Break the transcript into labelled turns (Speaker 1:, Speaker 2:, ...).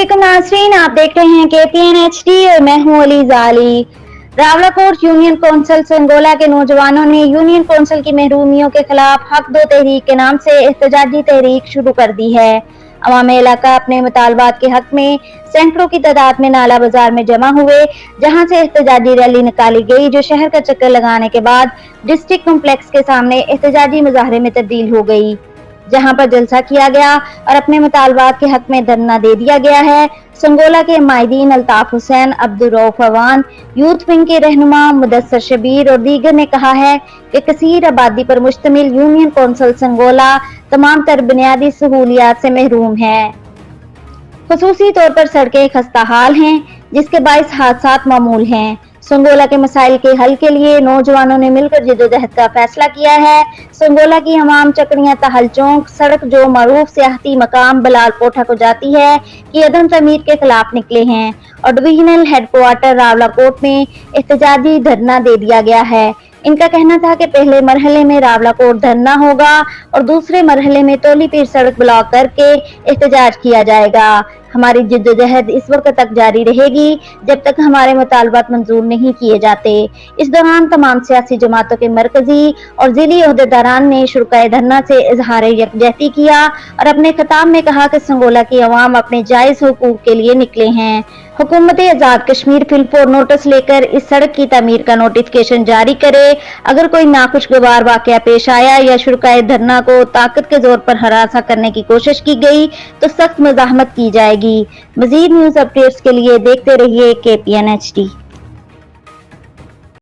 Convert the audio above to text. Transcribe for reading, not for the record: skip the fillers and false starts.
Speaker 1: अस्सलामुअलैकुम नाज़रीन, आप देख रहे हैं KPN HD और मैं हूं अली जाली। रावलाकोट यूनियन कौंसिल संगोला के नौजवानों ने यूनियन कौंसिल की महरूमियों के खिलाफ हक दो तहरीक के नाम से एहतजाजी तहरीक शुरू कर दी है। अवाम इलाका अपने मुतालबात के हक में सैकड़ों की तादाद में नाला बाजार में जमा हुए, जहां से एहतजाजी रैली निकाली गई जो शहर का चक्कर लगाने के बाद डिस्ट्रिक्ट कॉम्प्लेक्स के सामने एहतजाजी मुजाहरे में तब्दील हो गई, जहां पर जलसा किया गया और अपने मुतालबात के हक में धरना दे दिया गया है। संगोला के माहिदीन अल्ताफ हुसैन, अब्दुल रऊफ अवान, यूथ विंग के रहनुमा मुदस्सर शबीर और दीगर ने कहा है कि कसीर आबादी पर मुश्तमिल यूनियन कौंसिल संगोला तमाम तर बुनियादी सहूलियात से महरूम है। खुसूसी तौर पर सड़कें खस्ता हाल हैं, जिसके बाइस हादसात मामूल हैं। संगोला के मसाइल के हल के लिए नौजवानों ने मिलकर जिद्दोजहद का फैसला किया है। संगोला की हमाम चकड़ियां तहल चौक सड़क जो मरूफ सियाहती मकाम बलाल कोठा को जाती है की अदम तमीर के खिलाफ निकले हैं और डिवीजनल हेडक्वार्टर रावलाकोट में एहतजाजी धरना दे दिया गया है। इनका कहना था कि पहले मरहले में रावलाकोट धरना होगा और दूसरे मरहले में तोली पीर सड़क ब्लॉक करके एहतजाज किया जाएगा। हमारी जिद्दोजहद इस वक्त तक जारी रहेगी जब तक हमारे मुतालबात मंजूर नहीं किए जाते। इस दौरान तमाम सियासी जमातों के मरकजी और जिली ओहदेदारान ने शुरकाए धरना से इजहार यकजहती किया और अपने खिताब में कहा कि संगोला की अवाम अपने जायज हुकूक के लिए निकले हैं। हुकूमत आजाद कश्मीर फिलफोर नोटिस लेकर इस सड़क की तामीर का नोटिफिकेशन जारी करे। अगर कोई नाखुशगवार वाकया पेश आया या शुरकाए धरना को ताकत के जोर पर हरासा करने की कोशिश की गई तो सख्त मुज़ाहमत की जाएगी। मजीद न्यूज अपडेट्स के लिए देखते रहिए KPN HD।